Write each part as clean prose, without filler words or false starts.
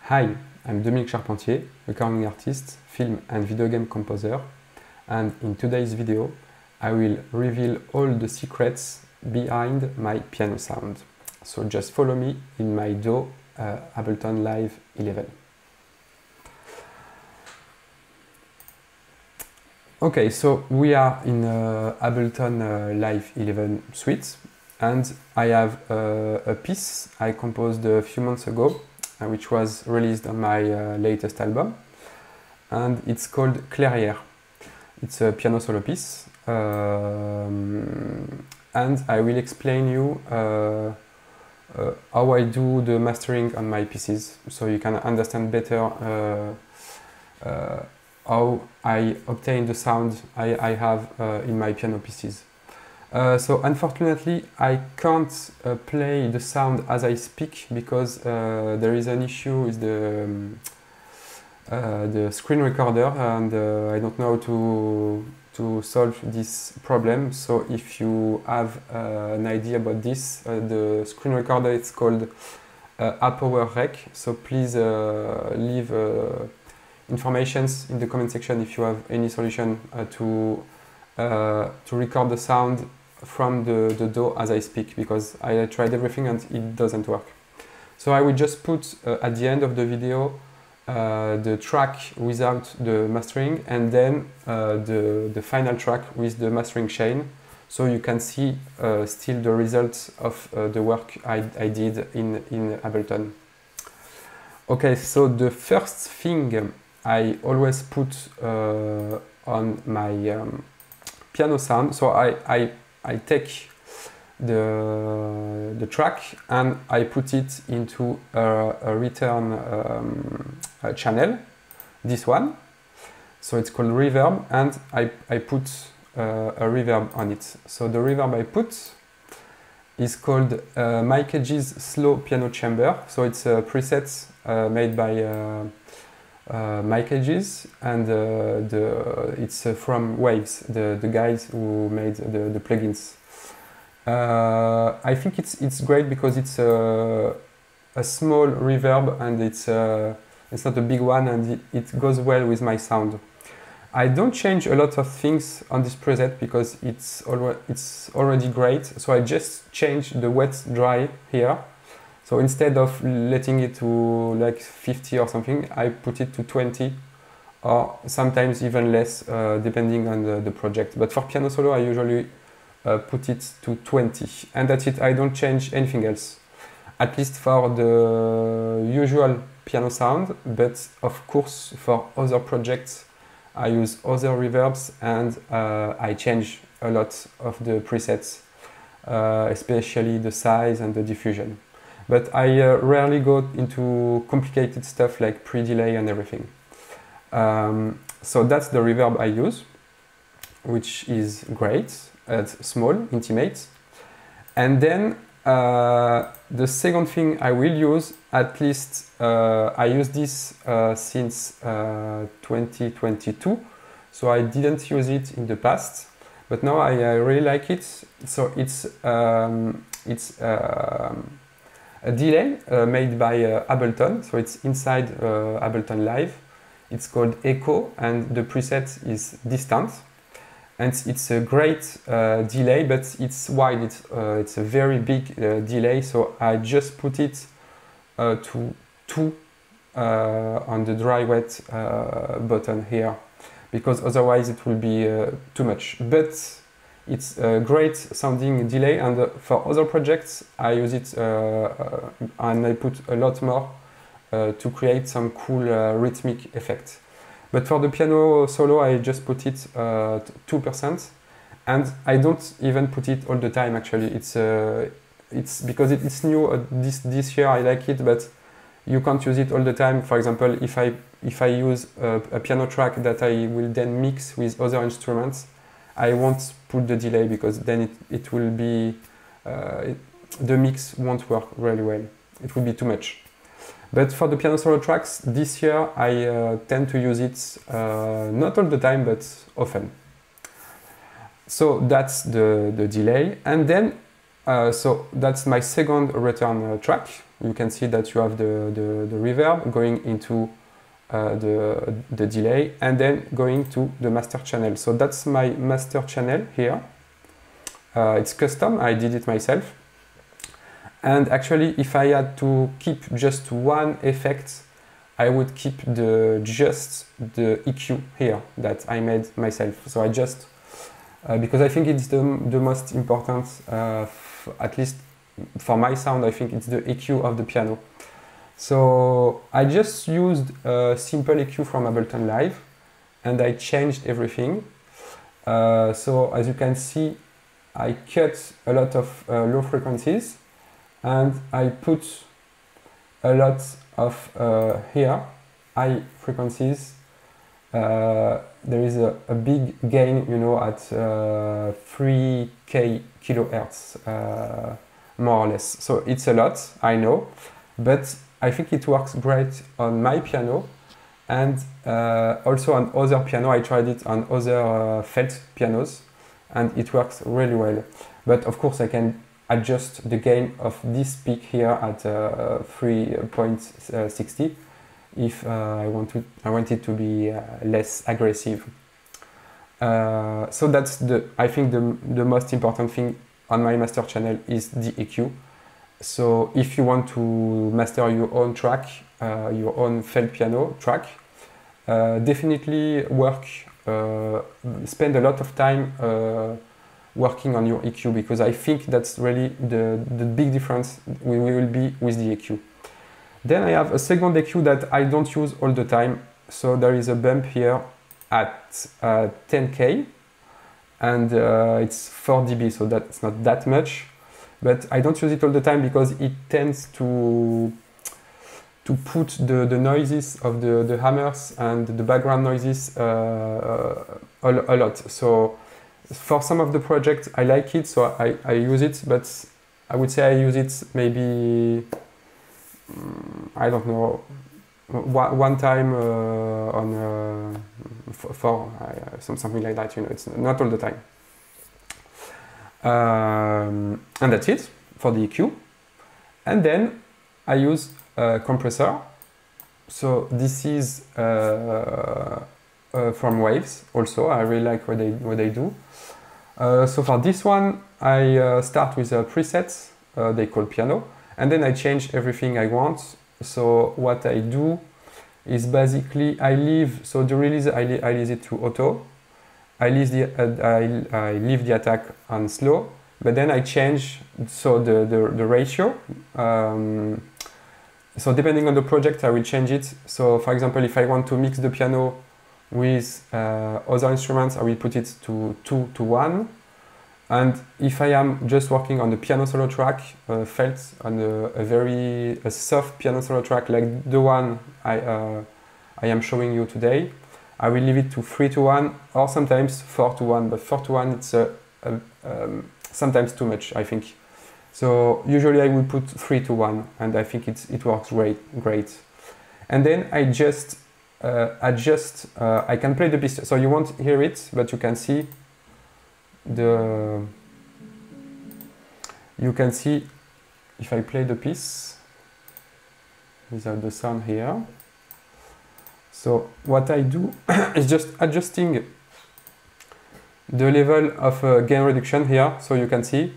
Hi, I'm Dominique Charpentier, recording artist, film and video game composer, and in today's video I will reveal all the secrets behind my piano sound. So just follow me in my DAW Ableton Live 11. Okay, so we are in Ableton Live 11 suite, and I have a piece I composed a few months ago, which was released on my latest album, and it's called Clairière. It's a piano solo piece, and I will explain you how I do the mastering on my pieces, so you can understand better how I obtain the sound I have in my piano pieces. So unfortunately I can't play the sound as I speak because there is an issue with the screen recorder, and I don't know how to solve this problem. So if you have an idea about this, the screen recorder is called ApowerRec, so please leave informations in the comment section if you have any solution to record the sound from the DAW as I speak, because I tried everything and it doesn't work. So I will just put at the end of the video the track without the mastering, and then the final track with the mastering chain, so you can see still the results of the work I did in Ableton. Okay, so the first thing I always put on my piano sound, so I take the track and I put it into a return channel, this one, so it's called reverb, and I put a reverb on it. So the reverb I put is called Mike Edge's Slow Piano Chamber, so it's a preset made by Mike Edges, and it's from Waves, the guys who made the plugins. I think it's great because it's a small reverb, and it's not a big one, and it goes well with my sound. I don't change a lot of things on this preset because it's already great, so I just change the wet dry here. So instead of letting it to like 50 or something, I put it to 20, or sometimes even less, depending on the project. But for piano solo, I usually put it to 20, and that's it. I don't change anything else, at least for the usual piano sound. But of course, for other projects, I use other reverbs, and I change a lot of the presets, especially the size and the diffusion. But I rarely go into complicated stuff like pre-delay and everything. So that's the reverb I use, which is great. It's small, intimate. And then the second thing I will use, at least I use this since 2022, so I didn't use it in the past, but now I really like it. So it's a delay made by Ableton, so it's inside Ableton Live. It's called Echo, and the preset is Distant, and it's a great delay, but it's wide. It's a very big delay, so I just put it to 2 on the dry wet button here, because otherwise it will be too much. But it's a great sounding delay, and for other projects I use it and I put a lot more to create some cool rhythmic effect. But for the piano solo I just put it 2%, and I don't even put it all the time actually. It's because it's new this year, I like it, but you can't use it all the time. For example, if I use a piano track that I will then mix with other instruments, I won't put the delay, because then it will be, the mix won't work really well. It will be too much. But for the piano solo tracks, this year I tend to use it not all the time, but often. So that's the delay. And then, so that's my second return track. you can see that you have the reverb going into the delay and then going to the master channel. So that's my master channel here. It's custom, I did it myself. And actually, if I had to keep just one effect, I would keep just the EQ here that I made myself. So I just, because I think it's the most important, at least for my sound, I think it's the EQ of the piano. So I just used a simple EQ from Ableton Live and I changed everything. So as you can see, I cut a lot of low frequencies and I put a lot of here high frequencies. There is a big gain, you know, at 3K kilohertz, more or less. So it's a lot, I know, but I think it works great on my piano and also on other piano. I tried it on other Felt pianos and it works really well. But of course I can adjust the gain of this peak here at 3.60 if I want it to be less aggressive. So that's I think the most important thing on my master channel is the EQ. So if you want to master your own track, your own Felt piano track, definitely spend a lot of time working on your EQ, because I think that's really the big difference we will be with the EQ. Then I have a second EQ that I don't use all the time. So there is a bump here at 10K and it's 4 dB, so that's not that much. But I don't use it all the time because it tends to put the noises of the hammers and the background noises a lot. So for some of the projects I like it, so I use it, but I would say I use it maybe, I don't know, one time for something like that, you know, it's not all the time. And that's it for the EQ. And then I use a compressor. So this is from Waves also. I really like what they do. So for this one, I start with a preset they call piano, and then I change everything I want. So what I do is basically I leave, so the release I leave it to auto. I leave the attack on slow, but then I change so the ratio. So depending on the project, I will change it. So for example, if I want to mix the piano with other instruments, I will put it to 2:1. And if I am just working on the piano solo track, Felt on a very soft piano solo track like the one I am showing you today, I will leave it to 3:1 or sometimes 4:1, but 4:1 it's sometimes too much, I think. So usually I will put 3:1 and I think it works great. And then I just adjust, I can play the piece, so you won't hear it, but you can see if I play the piece without the sound here. So what I do is just adjusting the level of gain reduction here, so you can see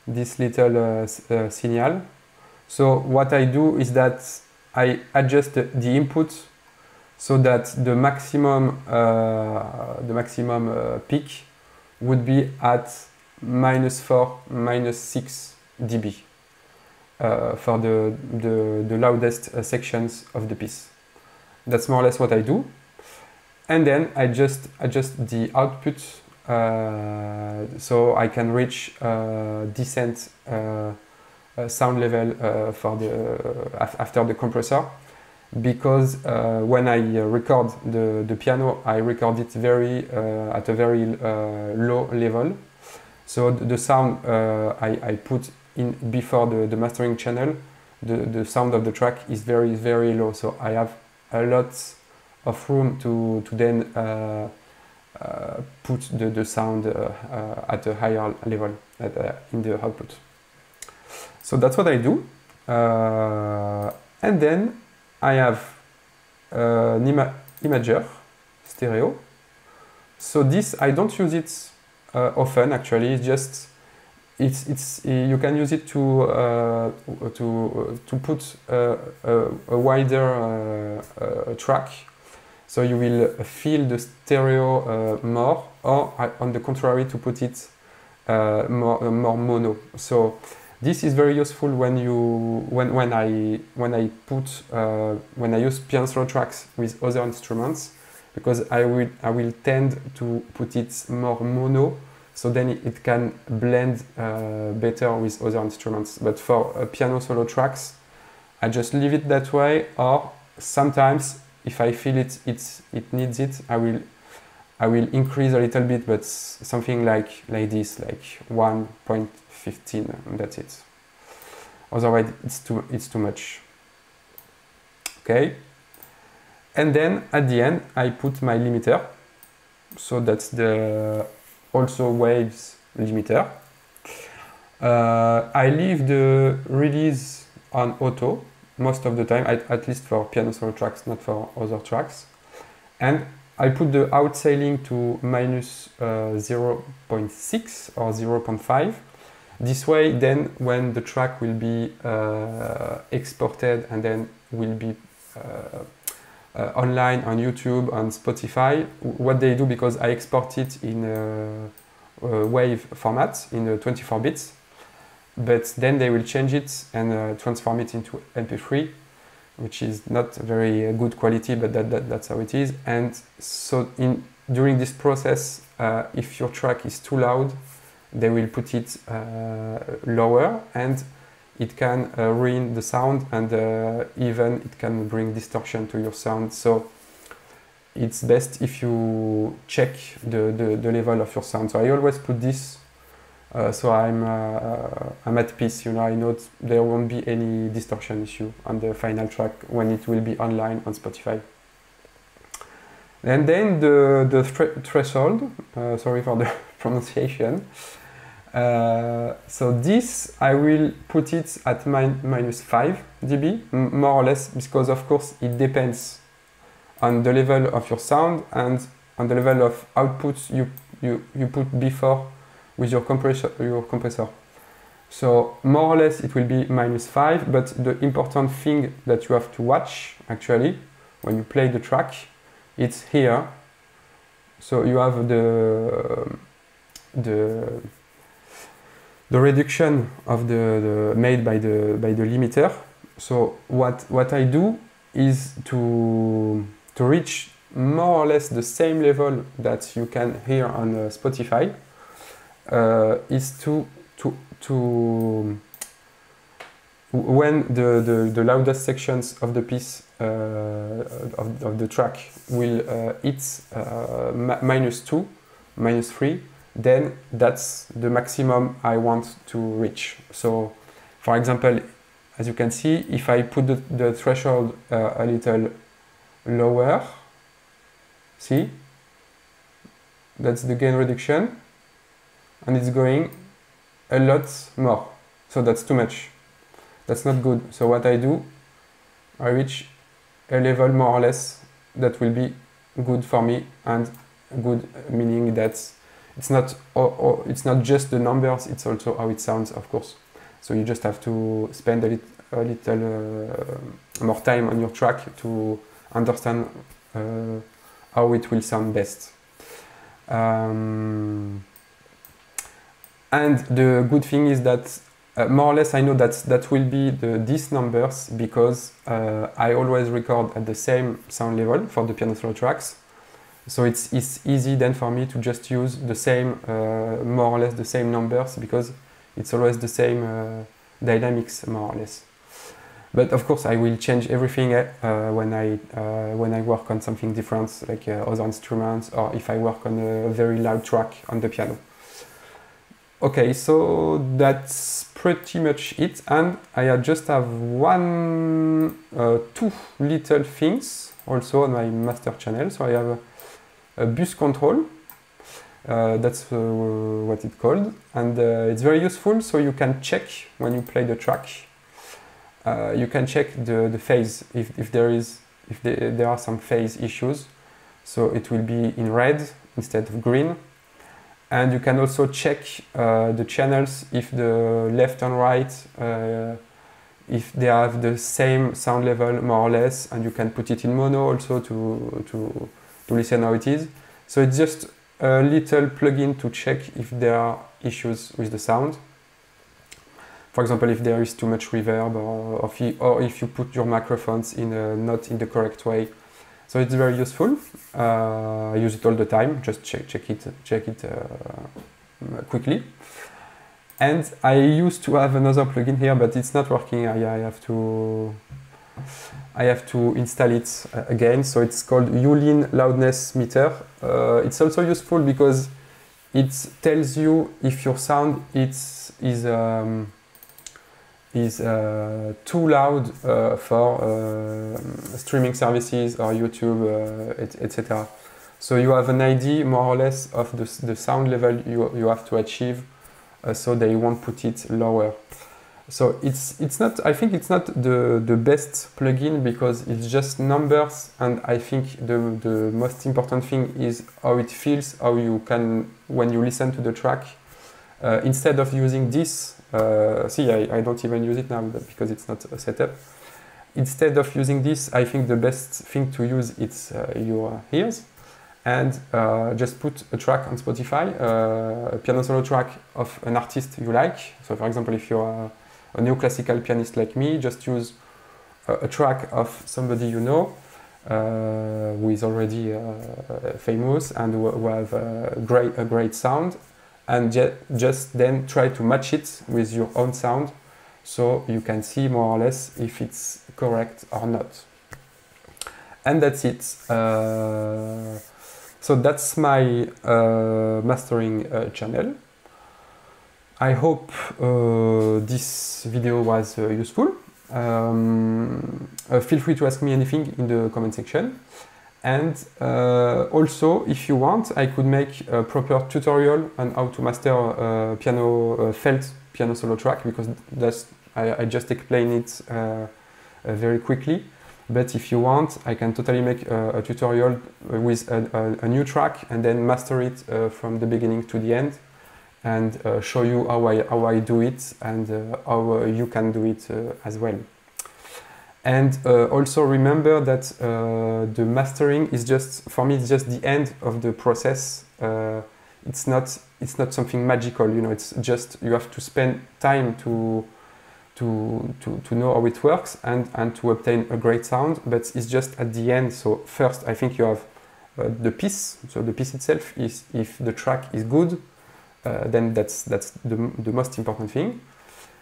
this little signal. So what I do is that I adjust the input so that the maximum peak would be at -4, -6 dB for the loudest sections of the piece. That's more or less what I do. And then I just adjust the output so I can reach decent sound level after the compressor. Because when I record the piano, I record it at a very low level. So the sound I put in before the mastering channel, the sound of the track is very, very low. So I have a lot of room to then put the sound at a higher level in the output. So that's what I do. And then I have an imager stereo. So this, I don't use it often actually. It's just you can use it to put a wider track, so you will feel the stereo more, or on the contrary, to put it more mono. So this is very useful when I use piano solo tracks with other instruments, because I will tend to put it more mono, so then it can blend better with other instruments. But for piano solo tracks, I just leave it that way, or sometimes if I feel it needs it, I will increase a little bit, but something like this, like 1.15, and that's it. Otherwise, it's too much. Okay. And then at the end, I put my limiter. So that's the also waves limiter. I leave the release on auto most of the time, at least for piano solo tracks, not for other tracks. And I put the outscaling to minus 0.6 or 0.5. This way, then when the track will be exported and then will be online on YouTube, on Spotify, what they do, because I export it in a wave format in 24 bits, but then they will change it and transform it into MP3, which is not very good quality, but that's how it is. And so during this process, if your track is too loud, they will put it lower, and it can ruin the sound, and even it can bring distortion to your sound. So it's best if you check the level of your sound. So I always put this, so I'm at peace. You know, I know there won't be any distortion issue on the final track when it will be online on Spotify. And then the threshold, sorry for the pronunciation. So this, I will put it at minus 5 dB, more or less, because of course it depends on the level of your sound and on the level of outputs you put before with your compressor. So more or less it will be minus 5, but the important thing that you have to watch actually when you play the track, it's here. So you have the reduction of the made by the limiter. So what I do is to reach more or less the same level that you can hear on Spotify, is to when the loudest sections of the piece of the track will hit minus 2, minus 3, then that's the maximum I want to reach. So, for example, as you can see, if I put the threshold a little lower, see, that's the gain reduction, and it's going a lot more. So that's too much. That's not good. So what I do, I reach a level more or less that will be good for me, and good meaning that it's not just the numbers, it's also how it sounds, of course. So you just have to spend a little more time on your track to understand how it will sound best. And the good thing is that more or less I know that will be these numbers, because I always record at the same sound level for the piano solo tracks. So it's easy then for me to just use the same, more or less the same numbers, because it's always the same dynamics, more or less. But of course I will change everything when I work on something different, like other instruments, or if I work on a very loud track on the piano. Okay, so that's pretty much it, and I just have two little things also on my master channel. So I have a bus control, that's what it's called, and it's very useful, so you can check when you play the track you can check the phase if there are some phase issues. So it will be in red instead of green. And you can also check the channels if the left and right, if they have the same sound level more or less, and you can put it in mono also to listen how it is. So it's just a little plugin to check if there are issues with the sound. For example, if there is too much reverb, or if you put your microphones not in the correct way. So it's very useful. I use it all the time. Just check it quickly. And I used to have another plugin here, but it's not working. I have to install it again. So it's called Yulin Loudness Meter. It's also useful because it tells you if your sound is too loud for streaming services or YouTube, etc. So you have an idea more or less of the sound level you have to achieve, so they won't put it lower. So it's not, I think it's not the best plugin because it's just numbers, and I think the most important thing is how it feels, how you can, when you listen to the track, instead of using this, see I don't even use it now because it's not a setup. Instead of using this, I think the best thing to use is your ears, and just put a track on Spotify, a piano solo track of an artist you like. So for example, if you're a neoclassical pianist like me, just use a track of somebody you know, who is already famous and who have a great sound, and just then try to match it with your own sound, so you can see more or less if it's correct or not. And that's it. So that's my mastering channel. I hope this video was useful. Feel free to ask me anything in the comment section. And also, if you want, I could make a proper tutorial on how to master a felt piano solo track, because I just explained it very quickly. But if you want, I can totally make a tutorial with a new track and then master it from the beginning to the end, and show you how I do it, and how you can do it as well. And also remember that the mastering is just, for me, it's just the end of the process. It's not something magical, you know. It's just, you have to spend time to know how it works and to obtain a great sound, but it's just at the end. So first, I think you have the piece. So the piece itself is, if the track is good, then that's the most important thing.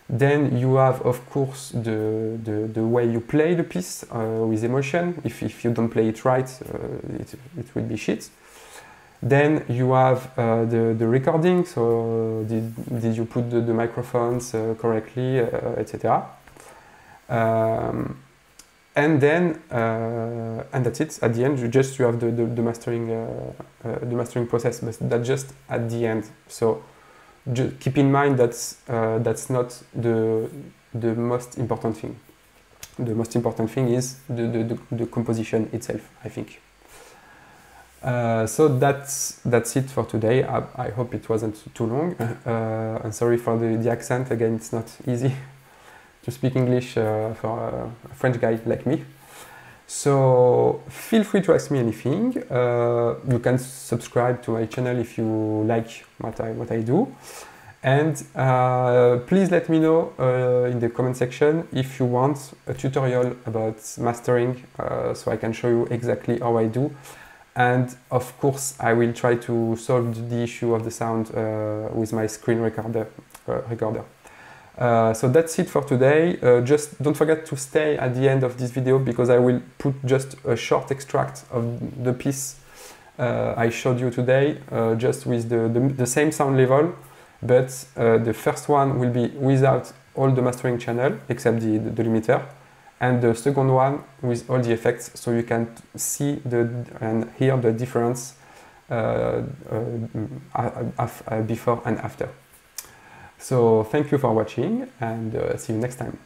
Then you have, of course, the way you play the piece with emotion. If you don't play it right, it will be shit. Then you have the recording. So did you put the microphones correctly, etc. And then and that's it. At the end, you have the mastering process, but that's just at the end. So just keep in mind that that's not the most important thing. The most important thing is the composition itself, I think. So that's it for today. I hope it wasn't too long. I'm sorry for the accent. Again, it's not easy to speak English for a French guy like me. So feel free to ask me anything. You can subscribe to my channel if you like what I do. And please let me know in the comment section if you want a tutorial about mastering, so I can show you exactly how I do. And of course, I will try to solve the issue of the sound with my screen recorder. So that's it for today. Just don't forget to stay at the end of this video, because I will put just a short extract of the piece I showed you today, just with the same sound level, but the first one will be without all the mastering channel except the limiter, and the second one with all the effects, so you can see and hear the difference before and after. So thank you for watching, and see you next time.